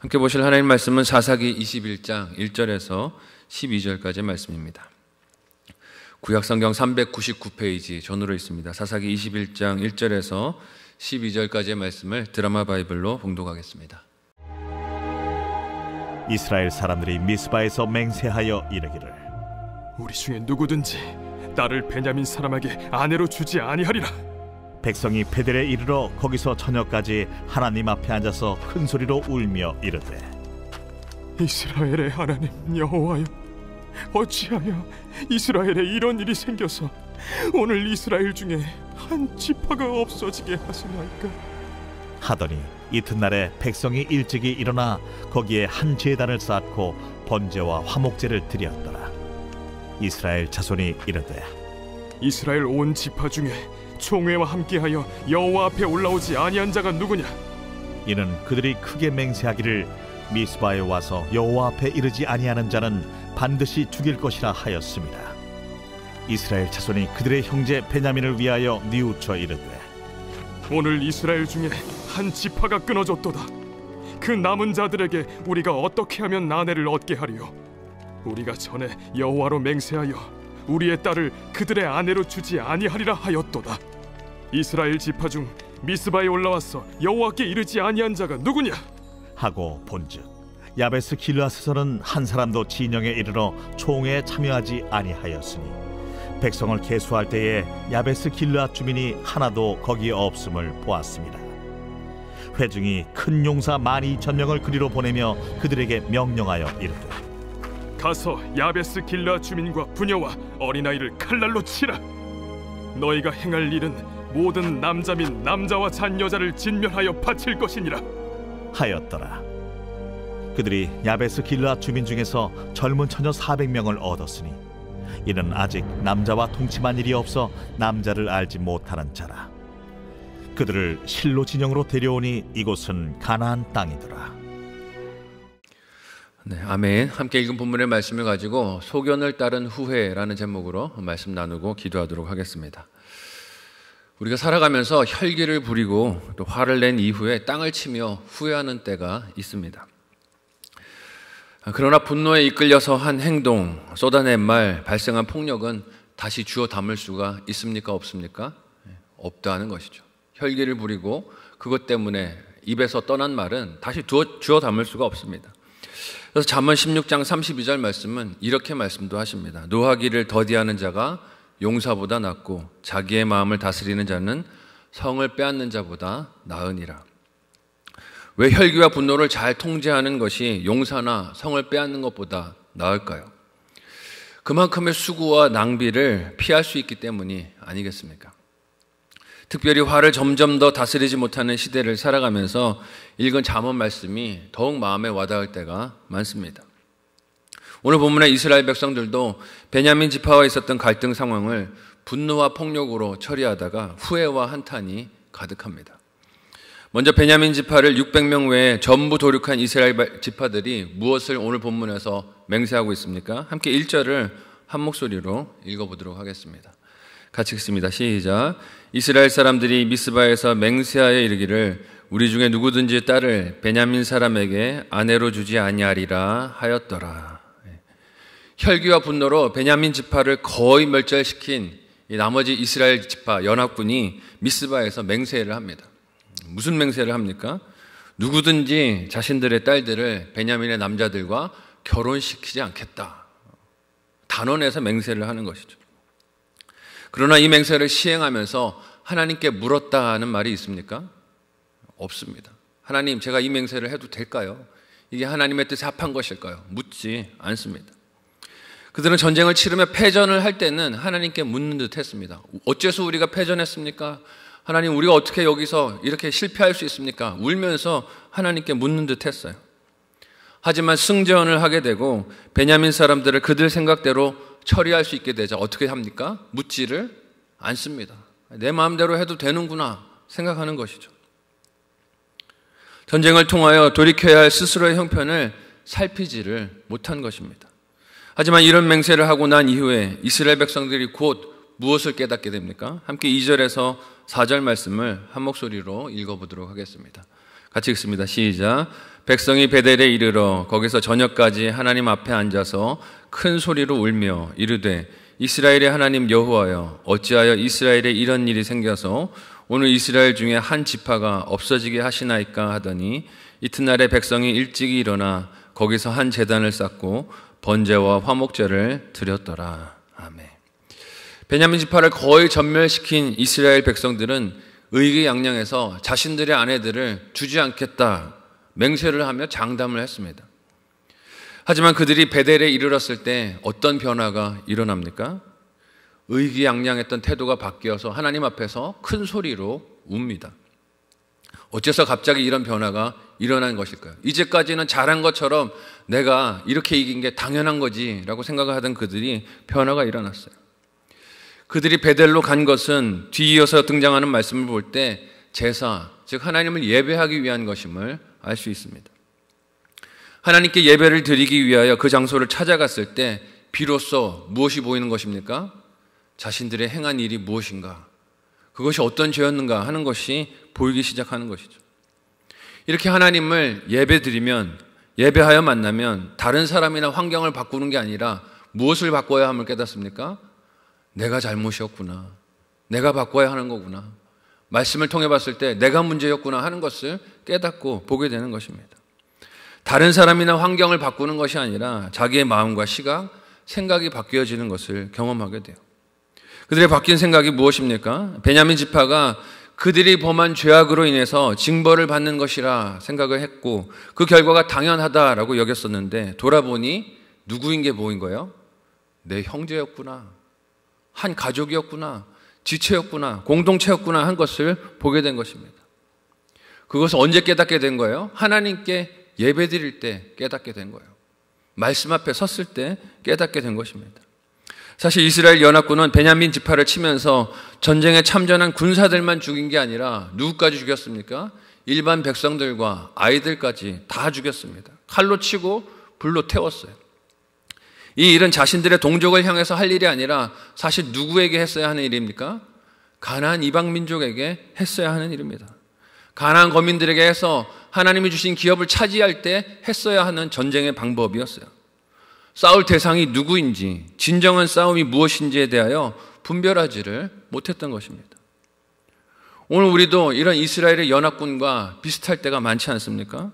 함께 보실 하나님 말씀은 사사기 21장 1절에서 12절까지의 말씀입니다. 구약성경 399페이지 전으로 있습니다. 사사기 21장 1절에서 12절까지의 말씀을 드라마 바이블로 봉독하겠습니다. 이스라엘 사람들이 미스바에서 맹세하여 이르기를 우리 중에 누구든지 딸을 베냐민 사람에게 아내로 주지 아니하리라. 백성이 베델에 이르러 거기서 저녁까지 하나님 앞에 앉아서 큰 소리로 울며 이르되 이스라엘의 하나님 여호와여, 어찌하여 이스라엘에 이런 일이 생겨서 오늘 이스라엘 중에 한 지파가 없어지게 하시나이까? 하더니 이튿날에 백성이 일찍이 일어나 거기에 한 제단을 쌓고 번제와 화목제를 드렸더라. 이스라엘 자손이 이르되 이스라엘 온 지파 중에 총회와 함께하여 여호와 앞에 올라오지 아니한 자가 누구냐? 이는 그들이 크게 맹세하기를 미스바에 와서 여호와 앞에 이르지 아니하는 자는 반드시 죽일 것이라 하였습니다. 이스라엘 자손이 그들의 형제 베냐민을 위하여 뉘우쳐 이르되 오늘 이스라엘 중에 한 지파가 끊어졌도다. 그 남은 자들에게 우리가 어떻게 하면 아내를 얻게 하리요? 우리가 전에 여호와로 맹세하여 우리의 딸을 그들의 아내로 주지 아니하리라 하였도다. 이스라엘 지파 중 미스바에 올라와서 여호와께 이르지 아니한 자가 누구냐? 하고 본즉 야베스 길르앗에서는 한 사람도 진영에 이르러 총회에 참여하지 아니하였으니 백성을 계수할 때에 야베스 길르앗 주민이 하나도 거기에 없음을 보았습니다. 회중이 큰 용사 12,000명을 그리로 보내며 그들에게 명령하여 이르되 가서 야베스 길르앗 주민과 부녀와 어린아이를 칼날로 치라. 너희가 행할 일은 모든 남자 및 남자와 잔여자를 진멸하여 바칠 것이니라 하였더라. 그들이 야베스 길르앗 주민 중에서 젊은 처녀 400명을 얻었으니 이는 아직 남자와 동침한 일이 없어 남자를 알지 못하는 자라. 그들을 실로 진영으로 데려오니 이곳은 가나안 땅이더라. 네, 아멘. 함께 읽은 본문의 말씀을 가지고 소견을 따른 후회라는 제목으로 말씀 나누고 기도하도록 하겠습니다. 우리가 살아가면서 혈기를 부리고 또 화를 낸 이후에 땅을 치며 후회하는 때가 있습니다. 그러나 분노에 이끌려서 한 행동, 쏟아낸 말, 발생한 폭력은 다시 주워 담을 수가 있습니까? 없습니까? 없다는 것이죠. 혈기를 부리고 그것 때문에 입에서 떠난 말은 다시 주워 담을 수가 없습니다. 그래서 잠언 16장 32절 말씀은 이렇게 말씀도 하십니다. 노하기를 더디하는 자가 용사보다 낫고 자기의 마음을 다스리는 자는 성을 빼앗는 자보다 나으니라. 왜 혈기와 분노를 잘 통제하는 것이 용사나 성을 빼앗는 것보다 나을까요? 그만큼의 수고와 낭비를 피할 수 있기 때문이 아니겠습니까? 특별히 화를 점점 더 다스리지 못하는 시대를 살아가면서 읽은 잠언 말씀이 더욱 마음에 와닿을 때가 많습니다. 오늘 본문의 이스라엘 백성들도 베냐민 지파와 있었던 갈등 상황을 분노와 폭력으로 처리하다가 후회와 한탄이 가득합니다. 먼저 베냐민 지파를 600명 외에 전부 도륙한 이스라엘 지파들이 무엇을 오늘 본문에서 맹세하고 있습니까? 함께 1절을 한 목소리로 읽어보도록 하겠습니다. 같이 읽습니다. 시작. 이스라엘 사람들이 미스바에서 맹세하여 이르기를 우리 중에 누구든지 딸을 베냐민 사람에게 아내로 주지 아니하리라 하였더라. 혈기와 분노로 베냐민 지파를 거의 멸절시킨 이 나머지 이스라엘 지파 연합군이 미스바에서 맹세를 합니다. 무슨 맹세를 합니까? 누구든지 자신들의 딸들을 베냐민의 남자들과 결혼시키지 않겠다. 단언해서 맹세를 하는 것이죠. 그러나 이 맹세를 시행하면서 하나님께 물었다는 말이 있습니까? 없습니다. 하나님, 제가 이 맹세를 해도 될까요? 이게 하나님의 뜻에 합한 것일까요? 묻지 않습니다. 그들은 전쟁을 치르며 패전을 할 때는 하나님께 묻는 듯 했습니다. 어째서 우리가 패전했습니까? 하나님, 우리가 어떻게 여기서 이렇게 실패할 수 있습니까? 울면서 하나님께 묻는 듯 했어요. 하지만 승전을 하게 되고 베냐민 사람들을 그들 생각대로 처리할 수 있게 되자 어떻게 합니까? 묻지를 않습니다. 내 마음대로 해도 되는구나 생각하는 것이죠. 전쟁을 통하여 돌이켜야 할 스스로의 형편을 살피지를 못한 것입니다. 하지만 이런 맹세를 하고 난 이후에 이스라엘 백성들이 곧 무엇을 깨닫게 됩니까? 함께 2절에서 4절 말씀을 한 목소리로 읽어보도록 하겠습니다. 같이 읽습니다. 시작. 백성이 베델에 이르러 거기서 저녁까지 하나님 앞에 앉아서 큰 소리로 울며 이르되 이스라엘의 하나님 여호와여 어찌하여 이스라엘에 이런 일이 생겨서 오늘 이스라엘 중에 한 지파가 없어지게 하시나이까 하더니 이튿날에 백성이 일찍이 일어나 거기서 한 제단을 쌓고 번제와 화목제를 드렸더라. 아멘. 베냐민 지파를 거의 전멸시킨 이스라엘 백성들은 의기양양해서 자신들의 아내들을 주지 않겠다 맹세를 하며 장담을 했습니다. 하지만 그들이 베델에 이르렀을 때 어떤 변화가 일어납니까? 의기양양했던 태도가 바뀌어서 하나님 앞에서 큰 소리로 웁니다. 어째서 갑자기 이런 변화가 일어난 것일까요? 이제까지는 잘한 것처럼 내가 이렇게 이긴 게 당연한 거지 라고 생각을 하던 그들이 변화가 일어났어요. 그들이 베델로 간 것은 뒤이어서 등장하는 말씀을 볼 때 제사, 즉 하나님을 예배하기 위한 것임을 알 수 있습니다. 하나님께 예배를 드리기 위하여 그 장소를 찾아갔을 때 비로소 무엇이 보이는 것입니까? 자신들의 행한 일이 무엇인가, 그것이 어떤 죄였는가 하는 것이 보이기 시작하는 것이죠. 이렇게 하나님을 예배드리면, 예배하여 만나면 다른 사람이나 환경을 바꾸는 게 아니라 무엇을 바꿔야 함을 깨닫습니까? 내가 잘못이었구나, 내가 바꿔야 하는 거구나, 말씀을 통해 봤을 때 내가 문제였구나 하는 것을 깨닫고 보게 되는 것입니다. 다른 사람이나 환경을 바꾸는 것이 아니라 자기의 마음과 시각, 생각이 바뀌어지는 것을 경험하게 돼요. 그들의 바뀐 생각이 무엇입니까? 베냐민 지파가 그들이 범한 죄악으로 인해서 징벌을 받는 것이라 생각을 했고 그 결과가 당연하다라고 여겼었는데 돌아보니 누구인 게 보인 거예요? 내 형제였구나, 한 가족이었구나, 지체였구나, 공동체였구나 한 것을 보게 된 것입니다. 그것을 언제 깨닫게 된 거예요? 하나님께 예배드릴 때 깨닫게 된 거예요. 말씀 앞에 섰을 때 깨닫게 된 것입니다. 사실 이스라엘 연합군은 베냐민 지파를 치면서 전쟁에 참전한 군사들만 죽인 게 아니라 누구까지 죽였습니까? 일반 백성들과 아이들까지 다 죽였습니다. 칼로 치고 불로 태웠어요. 이 일은 자신들의 동족을 향해서 할 일이 아니라 사실 누구에게 했어야 하는 일입니까? 가나안 이방 민족에게 했어야 하는 일입니다. 가나안 거민들에게 해서 하나님이 주신 기업을 차지할 때 했어야 하는 전쟁의 방법이었어요. 싸울 대상이 누구인지, 진정한 싸움이 무엇인지에 대하여 분별하지를 못했던 것입니다. 오늘 우리도 이런 이스라엘의 연합군과 비슷할 때가 많지 않습니까?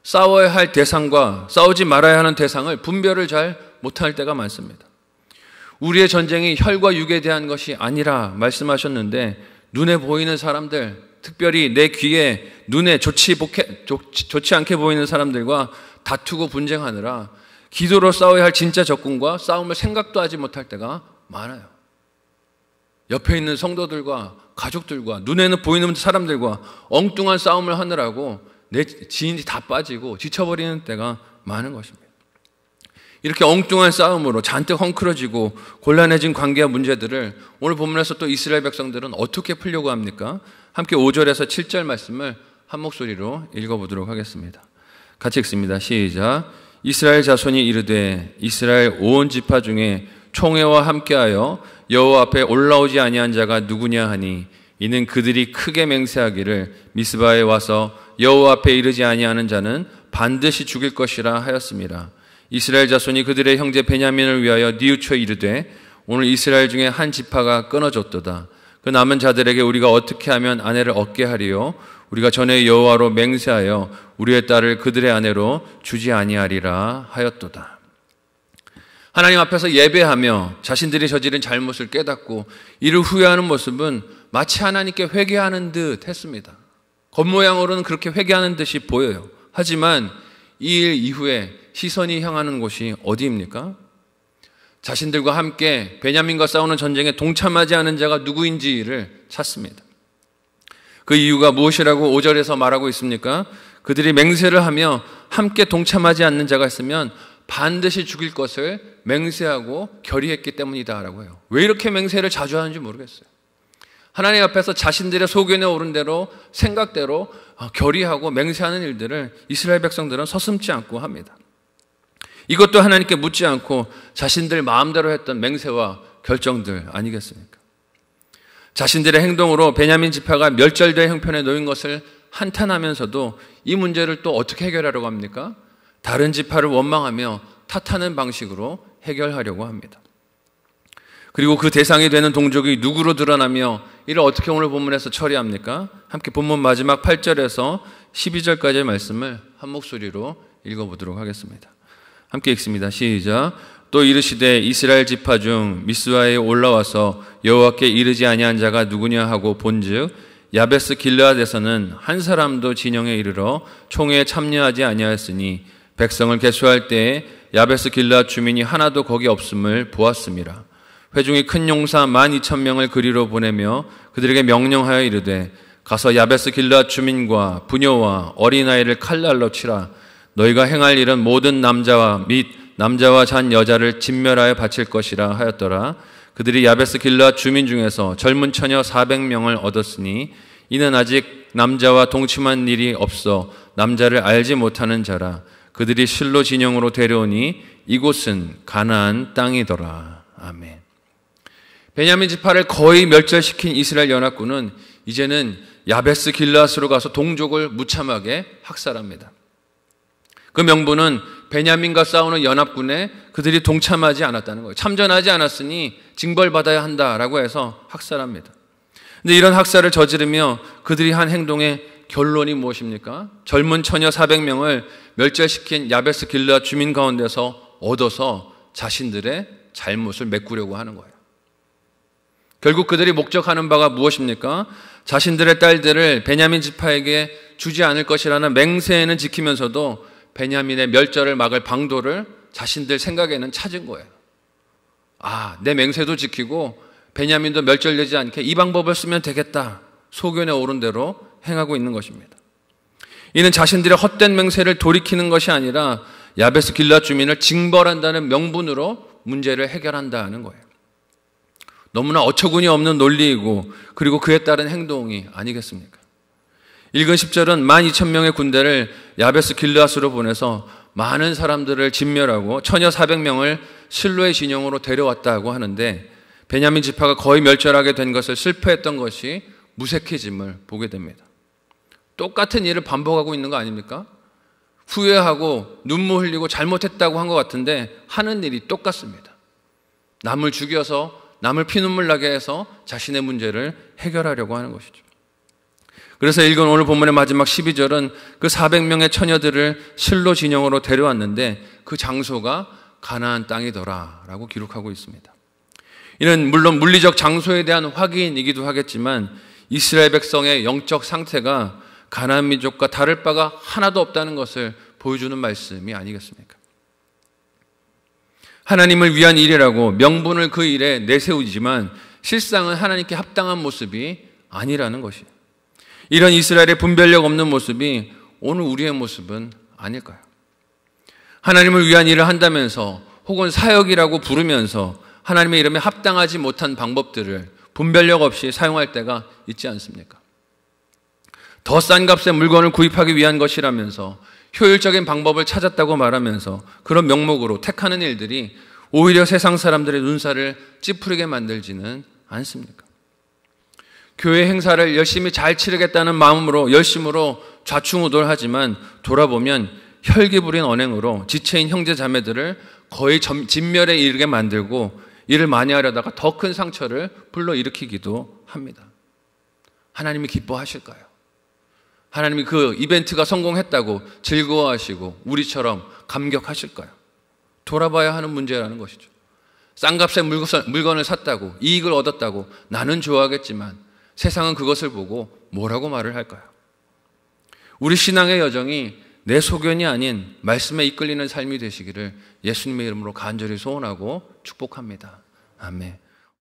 싸워야 할 대상과 싸우지 말아야 하는 대상을 분별을 잘 못할 때가 많습니다. 우리의 전쟁이 혈과 육에 대한 것이 아니라 말씀하셨는데 눈에 보이는 사람들, 특별히 내 귀에 눈에 좋지 않게 보이는 사람들과 다투고 분쟁하느라 기도로 싸워야 할 진짜 적군과 싸움을 생각도 하지 못할 때가 많아요. 옆에 있는 성도들과 가족들과 눈에는 보이는 사람들과 엉뚱한 싸움을 하느라고 내 지인이 다 빠지고 지쳐버리는 때가 많은 것입니다. 이렇게 엉뚱한 싸움으로 잔뜩 헝클어지고 곤란해진 관계와 문제들을 오늘 본문에서 또 이스라엘 백성들은 어떻게 풀려고 합니까? 함께 5절에서 7절 말씀을 한 목소리로 읽어보도록 하겠습니다. 같이 읽습니다. 시작. 이스라엘 자손이 이르되 이스라엘 온 지파 중에 총회와 함께하여 여호와 앞에 올라오지 아니한 자가 누구냐 하니 이는 그들이 크게 맹세하기를 미스바에 와서 여호와 앞에 이르지 아니하는 자는 반드시 죽일 것이라 하였습니다. 이스라엘 자손이 그들의 형제 베냐민을 위하여 뉘우쳐 이르되 오늘 이스라엘 중에 한 지파가 끊어졌도다. 그 남은 자들에게 우리가 어떻게 하면 아내를 얻게 하리요? 우리가 전에 여호와로 맹세하여 우리의 딸을 그들의 아내로 주지 아니하리라 하였도다. 하나님 앞에서 예배하며 자신들이 저지른 잘못을 깨닫고 이를 후회하는 모습은 마치 하나님께 회개하는 듯 했습니다. 겉모양으로는 그렇게 회개하는 듯이 보여요. 하지만 이 일 이후에 시선이 향하는 곳이 어디입니까? 자신들과 함께 베냐민과 싸우는 전쟁에 동참하지 않은 자가 누구인지를 찾습니다. 그 이유가 무엇이라고 5절에서 말하고 있습니까? 그들이 맹세를 하며 함께 동참하지 않는 자가 있으면 반드시 죽일 것을 맹세하고 결의했기 때문이다라고 해요. 왜 이렇게 맹세를 자주 하는지 모르겠어요. 하나님 앞에서 자신들의 소견에 오른 대로 생각대로 결의하고 맹세하는 일들을 이스라엘 백성들은 서슴지 않고 합니다. 이것도 하나님께 묻지 않고 자신들 마음대로 했던 맹세와 결정들 아니겠습니까? 자신들의 행동으로 베냐민 지파가 멸절될 형편에 놓인 것을 한탄하면서도 이 문제를 또 어떻게 해결하려고 합니까? 다른 지파를 원망하며 탓하는 방식으로 해결하려고 합니다. 그리고 그 대상이 되는 동족이 누구로 드러나며 이를 어떻게 오늘 본문에서 처리합니까? 함께 본문 마지막 8절에서 12절까지의 말씀을 한 목소리로 읽어보도록 하겠습니다. 함께 읽습니다. 시작. 또 이르시되 이스라엘 지파 중 미스바에 올라와서 여호와께 이르지 아니한 자가 누구냐 하고 본즉 야베스 길르앗에서는 한 사람도 진영에 이르러 총회에 참여하지 아니하였으니 백성을 계수할 때에 야베스 길르앗 주민이 하나도 거기 없음을 보았음이라. 회중이 큰 용사 12,000명을 그리로 보내며 그들에게 명령하여 이르되 가서 야베스 길르앗 주민과 부녀와 어린아이를 칼날로 치라. 너희가 행할 일은 모든 남자와 및 남자와 잔 여자를 진멸하여 바칠 것이라 하였더라. 그들이 야베스 길르앗 주민 중에서 젊은 처녀 400명을 얻었으니 이는 아직 남자와 동침한 일이 없어 남자를 알지 못하는 자라. 그들이 실로 진영으로 데려오니 이곳은 가나안 땅이더라. 아멘. 베냐민 지파를 거의 멸절시킨 이스라엘 연합군은 이제는 야베스 길르앗으로 가서 동족을 무참하게 학살합니다. 그 명분은 베냐민과 싸우는 연합군에 그들이 동참하지 않았다는 거예요. 참전하지 않았으니 징벌받아야 한다라고 해서 학살합니다. 근데 이런 학살을 저지르며 그들이 한 행동의 결론이 무엇입니까? 젊은 처녀 400명을 멸절시킨 야베스 길르앗 주민 가운데서 얻어서 자신들의 잘못을 메꾸려고 하는 거예요. 결국 그들이 목적하는 바가 무엇입니까? 자신들의 딸들을 베냐민 지파에게 주지 않을 것이라는 맹세는 지키면서도 베냐민의 멸절을 막을 방도를 자신들 생각에는 찾은 거예요. 아, 내 맹세도 지키고 베냐민도 멸절되지 않게 이 방법을 쓰면 되겠다. 소견에 오른 대로 행하고 있는 것입니다. 이는 자신들의 헛된 맹세를 돌이키는 것이 아니라 야베스 길르앗 주민을 징벌한다는 명분으로 문제를 해결한다는 거예요. 너무나 어처구니 없는 논리이고 그리고 그에 따른 행동이 아니겠습니까? 읽은 10절은 12,000명의 군대를 야베스 길르앗으로 보내서 많은 사람들을 진멸하고 처녀 400명을 실로의 진영으로 데려왔다고 하는데 베냐민 지파가 거의 멸절하게 된 것을 실패했던 것이 무색해짐을 보게 됩니다. 똑같은 일을 반복하고 있는 거 아닙니까? 후회하고 눈물 흘리고 잘못했다고 한 것 같은데 하는 일이 똑같습니다. 남을 죽여서 남을 피눈물 나게 해서 자신의 문제를 해결하려고 하는 것이죠. 그래서 읽은 오늘 본문의 마지막 12절은 그 400명의 처녀들을 실로 진영으로 데려왔는데 그 장소가 가나안 땅이더라 라고 기록하고 있습니다. 이는 물론 물리적 장소에 대한 확인이기도 하겠지만 이스라엘 백성의 영적 상태가 가나안 민족과 다를 바가 하나도 없다는 것을 보여주는 말씀이 아니겠습니까? 하나님을 위한 일이라고 명분을 그 일에 내세우지만 실상은 하나님께 합당한 모습이 아니라는 것이에요. 이런 이스라엘의 분별력 없는 모습이 오늘 우리의 모습은 아닐까요? 하나님을 위한 일을 한다면서 혹은 사역이라고 부르면서 하나님의 이름에 합당하지 못한 방법들을 분별력 없이 사용할 때가 있지 않습니까? 더 싼 값의 물건을 구입하기 위한 것이라면서 효율적인 방법을 찾았다고 말하면서 그런 명목으로 택하는 일들이 오히려 세상 사람들의 눈살을 찌푸리게 만들지는 않습니까? 교회 행사를 열심히 잘 치르겠다는 마음으로 열심으로 좌충우돌하지만 돌아보면 혈기부린 언행으로 지체인 형제 자매들을 거의 진멸에 이르게 만들고 이를 만회하려다가 더 큰 상처를 불러일으키기도 합니다. 하나님이 기뻐하실까요? 하나님이 그 이벤트가 성공했다고 즐거워하시고 우리처럼 감격하실까요? 돌아봐야 하는 문제라는 것이죠. 싼 값의 물건을 샀다고 이익을 얻었다고 나는 좋아하겠지만 세상은 그것을 보고 뭐라고 말을 할까요? 우리 신앙의 여정이 내 소견이 아닌 말씀에 이끌리는 삶이 되시기를 예수님의 이름으로 간절히 소원하고 축복합니다. 아멘.